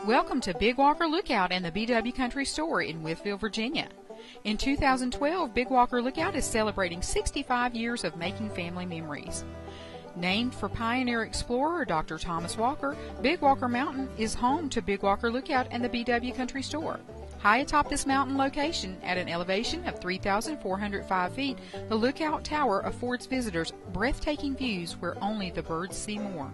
Welcome to Big Walker Lookout and the BW Country Store in Wytheville, Virginia. In 2012, Big Walker Lookout is celebrating 65 years of making family memories. Named for pioneer explorer Dr. Thomas Walker, Big Walker Mountain is home to Big Walker Lookout and the BW Country Store. High atop this mountain location, at an elevation of 3,405 feet, the Lookout Tower affords visitors breathtaking views where only the birds see more.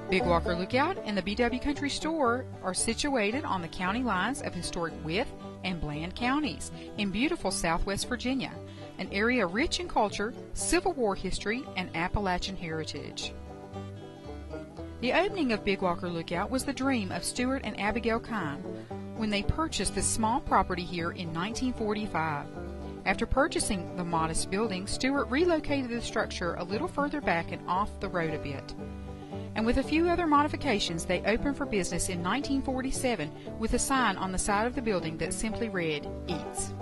Big Walker Lookout and the BW Country Store are situated on the county lines of historic Wythe and Bland counties in beautiful southwest Virginia, an area rich in culture, Civil War history, and Appalachian heritage. The opening of Big Walker Lookout was the dream of Stuart and Abigail Kime when they purchased this small property here in 1945. After purchasing the modest building, Stuart relocated the structure a little further back and off the road a bit. And with a few other modifications, they opened for business in 1947 with a sign on the side of the building that simply read, "Eats."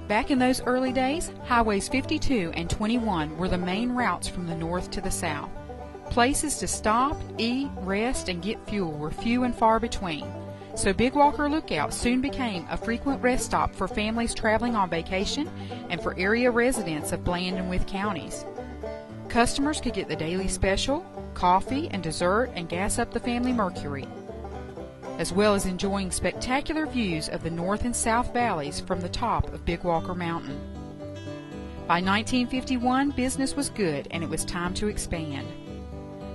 Back in those early days, Highways 52 and 21 were the main routes from the north to the south. Places to stop, eat, rest, and get fuel were few and far between. So Big Walker Lookout soon became a frequent rest stop for families traveling on vacation and for area residents of Bland and Wythe counties. Customers could get the daily special, coffee and dessert, and gas up the family Mercury, as well as enjoying spectacular views of the north and south valleys from the top of Big Walker Mountain. By 1951, business was good and it was time to expand.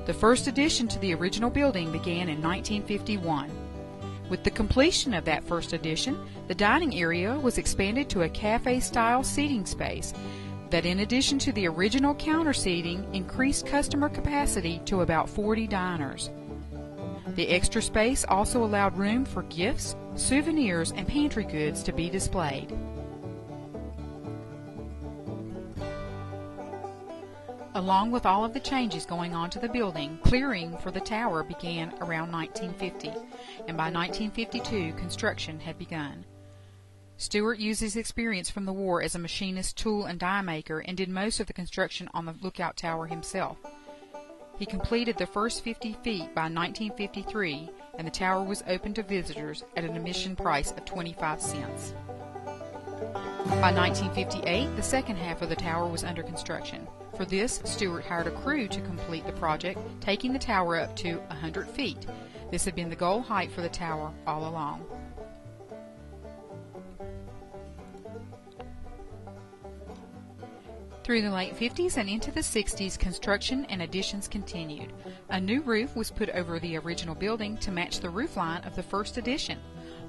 The first addition to the original building began in 1951. With the completion of that first addition, the dining area was expanded to a cafe-style seating space that, in addition to the original counter seating, increased customer capacity to about 40 diners. The extra space also allowed room for gifts, souvenirs, and pantry goods to be displayed. Along with all of the changes going on to the building, clearing for the tower began around 1950, and by 1952 construction had begun. Stuart used his experience from the war as a machinist, tool, and die maker and did most of the construction on the Lookout Tower himself. He completed the first 50 feet by 1953, and the tower was open to visitors at an admission price of 25 cents. By 1958, the second half of the tower was under construction. For this, Stuart hired a crew to complete the project, taking the tower up to 100 feet. This had been the goal height for the tower all along. Through the late 50s and into the 60s, construction and additions continued. A new roof was put over the original building to match the roofline of the first addition,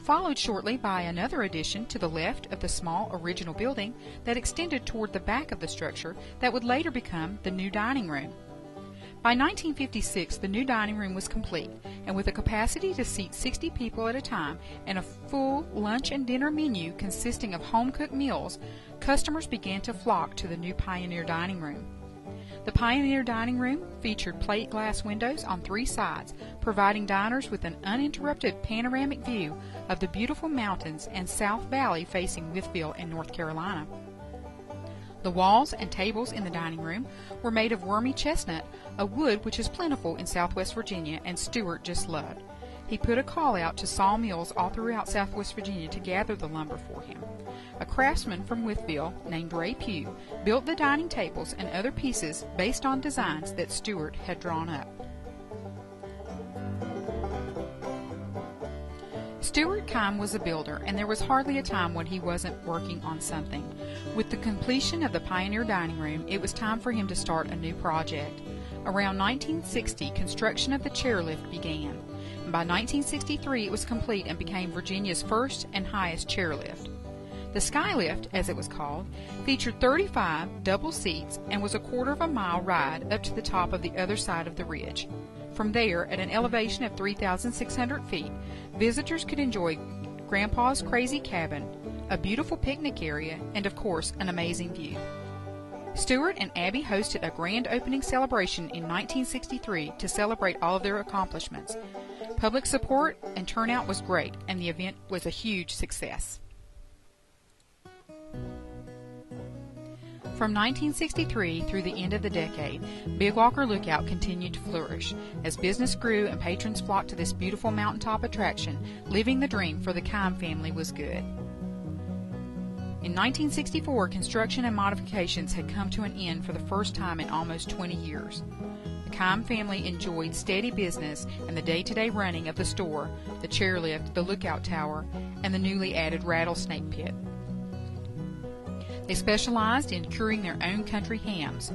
followed shortly by another addition to the left of the small original building that extended toward the back of the structure that would later become the new dining room. By 1956, the new dining room was complete, and with a capacity to seat 60 people at a time and a full lunch and dinner menu consisting of home-cooked meals, customers began to flock to the new Pioneer Dining Room. The Pioneer Dining Room featured plate glass windows on 3 sides, providing diners with an uninterrupted panoramic view of the beautiful mountains and South Valley facing Wytheville and North Carolina. The walls and tables in the dining room were made of wormy chestnut, a wood which is plentiful in southwest Virginia and Stuart just loved. He put a call out to sawmills all throughout southwest Virginia to gather the lumber for him. A craftsman from Wytheville named Ray Pugh built the dining tables and other pieces based on designs that Stuart had drawn up. Stuart Kime was a builder, and there was hardly a time when he wasn't working on something. With the completion of the Pioneer Dining Room, it was time for him to start a new project. Around 1960, construction of the chairlift began, and by 1963 it was complete and became Virginia's first and highest chairlift. The Skylift, as it was called, featured 35 double seats and was a quarter-of-a-mile ride up to the top of the other side of the ridge. From there, at an elevation of 3,600 feet, visitors could enjoy Grandpa's Crazy Cabin, a beautiful picnic area, and of course, an amazing view. Stuart and Abby hosted a grand opening celebration in 1963 to celebrate all of their accomplishments. Public support and turnout was great, and the event was a huge success. From 1963 through the end of the decade, Big Walker Lookout continued to flourish as business grew and patrons flocked to this beautiful mountaintop attraction. Living the dream for the Kime family was good. In 1964, construction and modifications had come to an end for the first time in almost 20 years. The Kime family enjoyed steady business and the day-to-day running of the store, the chairlift, the lookout tower, and the newly added rattlesnake pit. They specialized in curing their own country hams.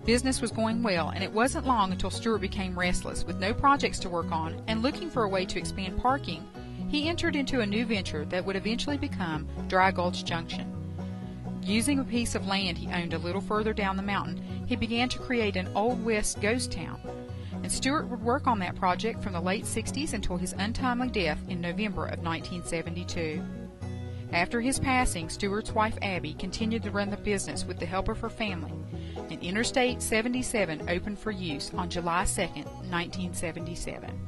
Business was going well, and it wasn't long until Stewart became restless, with no projects to work on and looking for a way to expand parking. He entered into a new venture that would eventually become Dry Gulch Junction. Using a piece of land he owned a little further down the mountain, he began to create an Old West ghost town. And Stewart would work on that project from the late 60s until his untimely death in November of 1972. After his passing, Stewart's wife Abby continued to run the business with the help of her family, and Interstate 77 opened for use on July 2, 1977.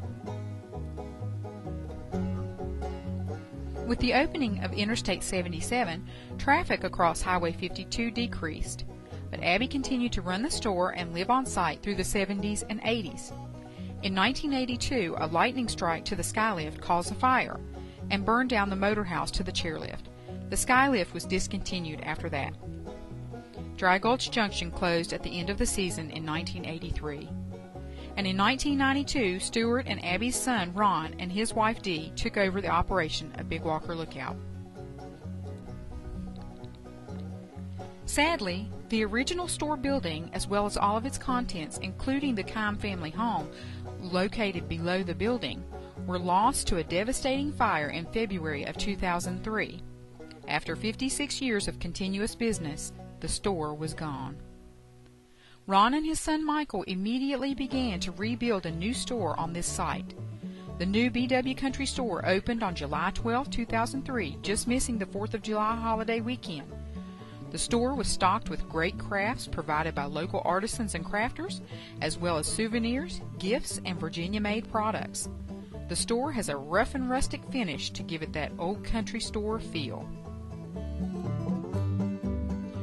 With the opening of Interstate 77, traffic across Highway 52 decreased, but Abby continued to run the store and live on site through the 70s and 80s. In 1982, a lightning strike to the skylift caused a fire and burned down the motor house to the chairlift. The skylift was discontinued after that. Dry Gulch Junction closed at the end of the season in 1983. And in 1992, Stewart and Abby's son Ron and his wife Dee took over the operation of Big Walker Lookout. Sadly, the original store building, as well as all of its contents, including the Kime family home, located below the building, were lost to a devastating fire in February of 2003. After 56 years of continuous business, the store was gone. Ron and his son Michael immediately began to rebuild a new store on this site. The new BW Country store opened on July 12, 2003, just missing the 4th of July holiday weekend. The store was stocked with great crafts provided by local artisans and crafters, as well as souvenirs, gifts, and Virginia-made products. The store has a rough and rustic finish to give it that old country store feel.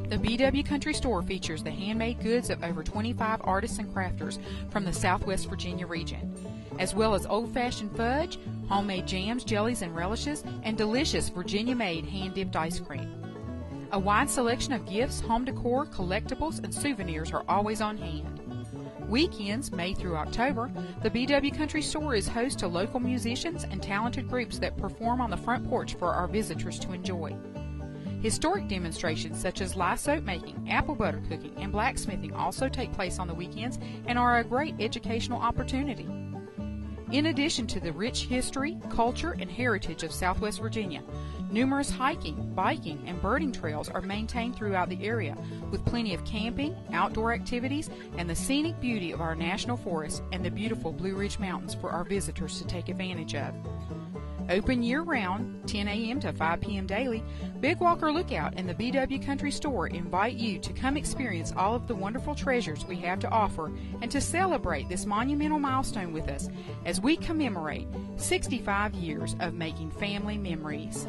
The BW Country Store features the handmade goods of over 25 artists and crafters from the Southwest Virginia region, as well as old-fashioned fudge, homemade jams, jellies, and relishes, and delicious Virginia-made hand-dipped ice cream. A wide selection of gifts, home decor, collectibles, and souvenirs are always on hand. Weekends, May through October, the BW Country Store is host to local musicians and talented groups that perform on the front porch for our visitors to enjoy. Historic demonstrations such as lye soap making, apple butter cooking, and blacksmithing also take place on the weekends and are a great educational opportunity. In addition to the rich history, culture, and heritage of Southwest Virginia, numerous hiking, biking, and birding trails are maintained throughout the area, with plenty of camping, outdoor activities, and the scenic beauty of our national forests and the beautiful Blue Ridge Mountains for our visitors to take advantage of. Open year-round, 10 a.m. to 5 p.m. daily, Big Walker Lookout and the BW Country Store invite you to come experience all of the wonderful treasures we have to offer and to celebrate this monumental milestone with us as we commemorate 65 years of making family memories.